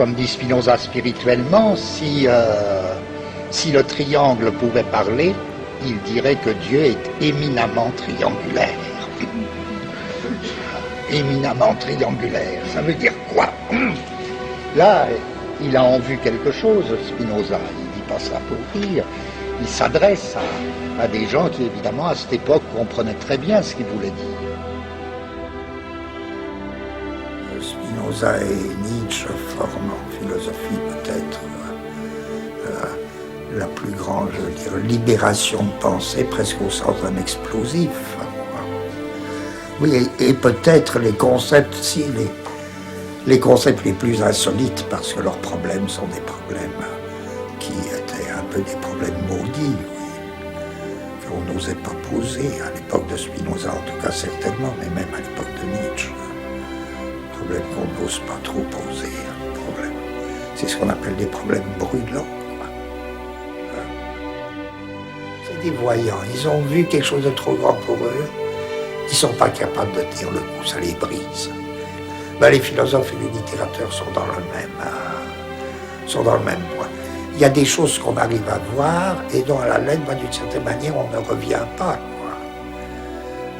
comme dit Spinoza spirituellement, si le triangle pouvait parler, il dirait que Dieu est éminemment triangulaire. Éminemment triangulaire, ça veut dire quoi? Là, il a en vue quelque chose, Spinoza, il dit pas ça pour dire. Il s'adresse à des gens qui, évidemment, à cette époque, comprenaient très bien ce qu'il voulait dire. Spinoza et Nietzsche forment en philosophie peut-être la plus grande, je veux dire, libération de pensée, presque au sens d'un explosif. Oui, et peut-être les concepts, si, les concepts les plus insolites, parce que leurs problèmes sont des problèmes qui étaient un peu des problèmes maudits, oui, qu'on n'osait pas poser à l'époque de Spinoza, en tout cas certainement, mais même à l'époque de Nietzsche. Problèmes qu'on n'ose pas trop poser. Problème. C'est ce qu'on appelle des problèmes brûlants. C'est des voyants. Ils ont vu quelque chose de trop grand pour eux. Ils ne sont pas capables de tenir le coup, ça les brise. Ben, les philosophes et les littérateurs sont dans le même point. Il y a des choses qu'on arrive à voir et dont à la lettre, ben, d'une certaine manière, on ne revient pas.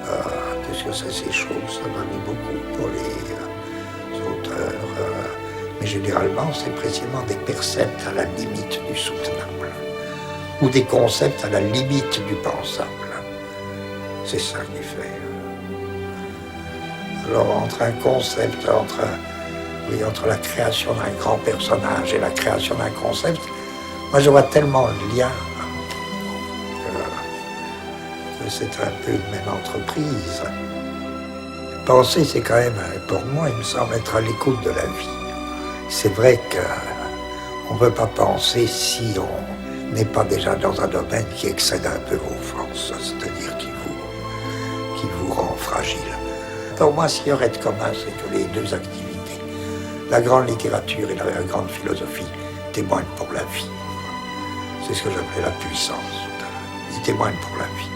Qu'est-ce que c'est ces choses? Ça varie beaucoup pour les auteurs. Mais généralement, c'est précisément des percepts à la limite du soutenable ou des concepts à la limite du pensable. C'est ça qui fait. Alors, entre un concept, entre la création d'un grand personnage et la création d'un concept, moi je vois tellement le lien que c'est un peu une même entreprise. Penser, c'est quand même, pour moi, il me semble être à l'écoute de la vie. C'est vrai qu'on ne peut pas penser si on n'est pas déjà dans un domaine qui excède un peu vos forces, c'est-à-dire qui vous rend fragile. Pour moi, ce qu'il y aurait de commun, c'est que les deux activités, la grande littérature et la grande philosophie, témoignent pour la vie. C'est ce que j'appelais la puissance tout à l'heure. Ils témoignent pour la vie.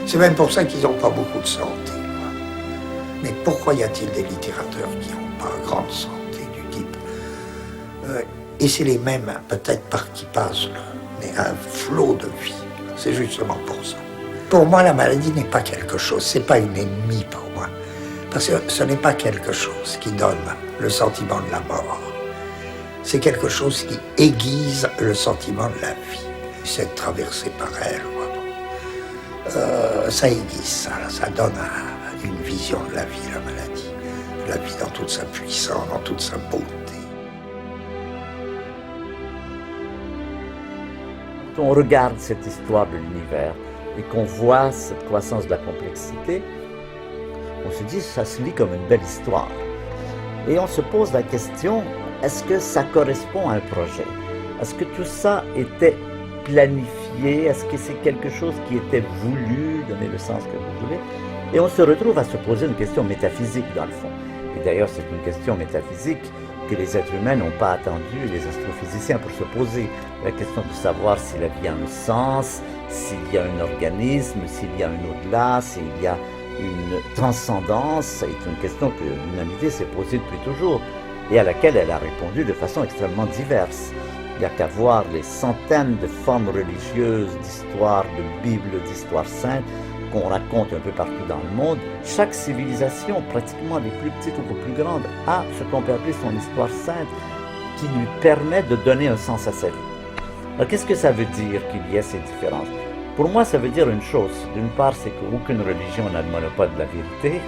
C'est même pour ça qu'ils n'ont pas beaucoup de santé. Mais pourquoi y a-t-il des littérateurs qui n'ont pas grande santé du type et c'est les mêmes, peut-être par qui passent, mais un flot de vie. C'est justement pour ça. Pour moi, la maladie n'est pas quelque chose, c'est pas une ennemie pour moi. Parce que ce n'est pas quelque chose qui donne le sentiment de la mort. C'est quelque chose qui aiguise le sentiment de la vie. C'est traversé par elle. Ça aiguise ça donne une vision de la vie, la maladie. La vie dans toute sa puissance, dans toute sa beauté. Quand on regarde cette histoire de l'univers et qu'on voit cette croissance de la complexité, on se dit ça se lit comme une belle histoire. Et on se pose la question, est-ce que ça correspond à un projet? Est-ce que tout ça était planifié? Est-ce que c'est quelque chose qui était voulu, donner le sens que vous voulez? Et on se retrouve à se poser une question métaphysique dans le fond. Et d'ailleurs, c'est une question métaphysique que les êtres humains n'ont pas attendu les astrophysiciens pour se poser. La question de savoir si la vie a un sens, s'il y a un organisme, s'il y a un au-delà, s'il y a une transcendance, c'est une question que l'humanité s'est posée depuis toujours et à laquelle elle a répondu de façon extrêmement diverse. Il n'y a qu'à voir les centaines de formes religieuses, d'histoires, de Bibles, d'histoires saintes qu'on raconte un peu partout dans le monde. Chaque civilisation, pratiquement les plus petites ou les plus grandes, a ce qu'on peut appeler son histoire sainte qui lui permet de donner un sens à sa vie. Alors qu'est-ce que ça veut dire qu'il y ait ces différences? Pour moi, ça veut dire une chose. D'une part, c'est qu'aucune religion n'a le monopole de la vérité.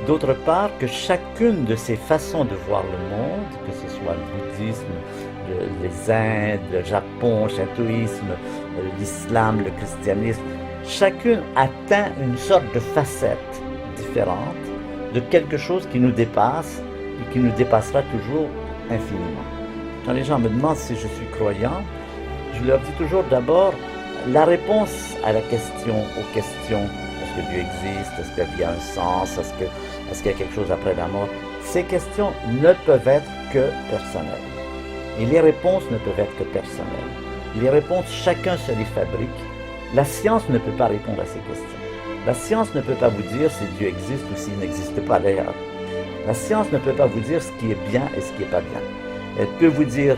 D'autre part, que chacune de ces façons de voir le monde, que ce soit le bouddhisme, les Indes, le Japon, le shintoïsme, l'islam, le christianisme, chacune atteint une sorte de facette différente de quelque chose qui nous dépasse et qui nous dépassera toujours infiniment. Quand les gens me demandent si je suis croyant, je leur dis toujours d'abord la réponse à la question, aux questions, est-ce que Dieu existe, est-ce que la vie a un sens, est-ce qu'il y a quelque chose après la mort, ces questions ne peuvent être que personnelles. Et les réponses ne peuvent être que personnelles. Les réponses, chacun se les fabrique. La science ne peut pas répondre à ces questions. La science ne peut pas vous dire si Dieu existe ou s'il n'existe pas d'ailleurs. La science ne peut pas vous dire ce qui est bien et ce qui n'est pas bien. Elle peut vous dire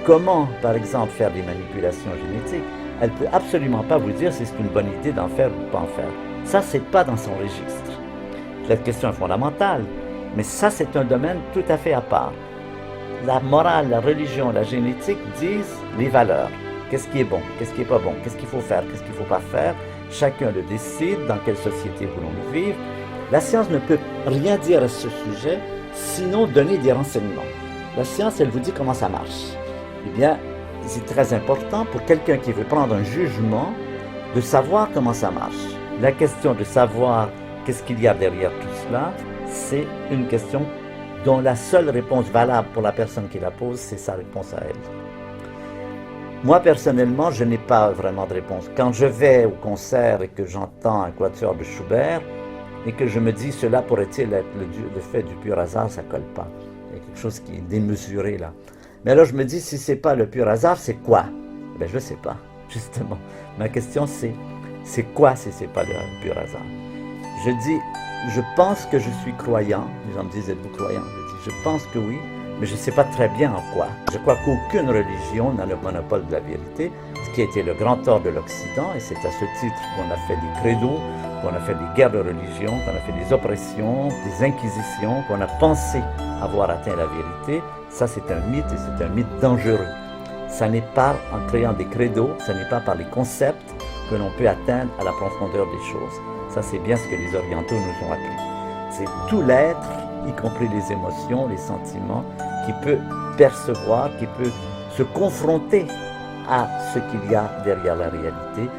comment, par exemple, faire des manipulations génétiques. Elle ne peut absolument pas vous dire si c'est une bonne idée d'en faire ou pas en faire. Ça, c'est pas dans son registre. Cette question est fondamentale, mais ça, c'est un domaine tout à fait à part. La morale, la religion, la génétique disent les valeurs. Qu'est-ce qui est bon, qu'est-ce qui n'est pas bon, qu'est-ce qu'il faut faire, qu'est-ce qu'il ne faut pas faire. Chacun le décide, dans quelle société voulons-nous vivre. La science ne peut rien dire à ce sujet, sinon donner des renseignements. La science, elle vous dit comment ça marche. Eh bien, c'est très important pour quelqu'un qui veut prendre un jugement de savoir comment ça marche. La question de savoir qu'est-ce qu'il y a derrière tout cela, c'est une question dont la seule réponse valable pour la personne qui la pose, c'est sa réponse à elle. Moi, personnellement, je n'ai pas vraiment de réponse. Quand je vais au concert et que j'entends un quatuor de Schubert et que je me dis, cela pourrait-il être le fait du pur hasard, ça ne colle pas. Il y a quelque chose qui est démesuré là. Mais alors je me dis, si ce n'est pas le pur hasard, c'est quoi? Ben, je ne sais pas, justement. Ma question, c'est quoi si ce n'est pas le pur hasard? Je dis, je pense que je suis croyant. Les gens me disent, êtes-vous croyant? Je dis, je pense que oui, mais je ne sais pas très bien en quoi. Je crois qu'aucune religion n'a le monopole de la vérité, ce qui a été le grand tort de l'Occident, et c'est à ce titre qu'on a fait des credos, qu'on a fait des guerres de religion, qu'on a fait des oppressions, des inquisitions, qu'on a pensé avoir atteint la vérité. Ça, c'est un mythe, et c'est un mythe dangereux. Ça n'est pas en créant des credos, ça n'est pas par les concepts que l'on peut atteindre à la profondeur des choses. Ça, c'est bien ce que les orientaux nous ont appris. C'est tout l'être, y compris les émotions, les sentiments, qui peut percevoir, qui peut se confronter à ce qu'il y a derrière la réalité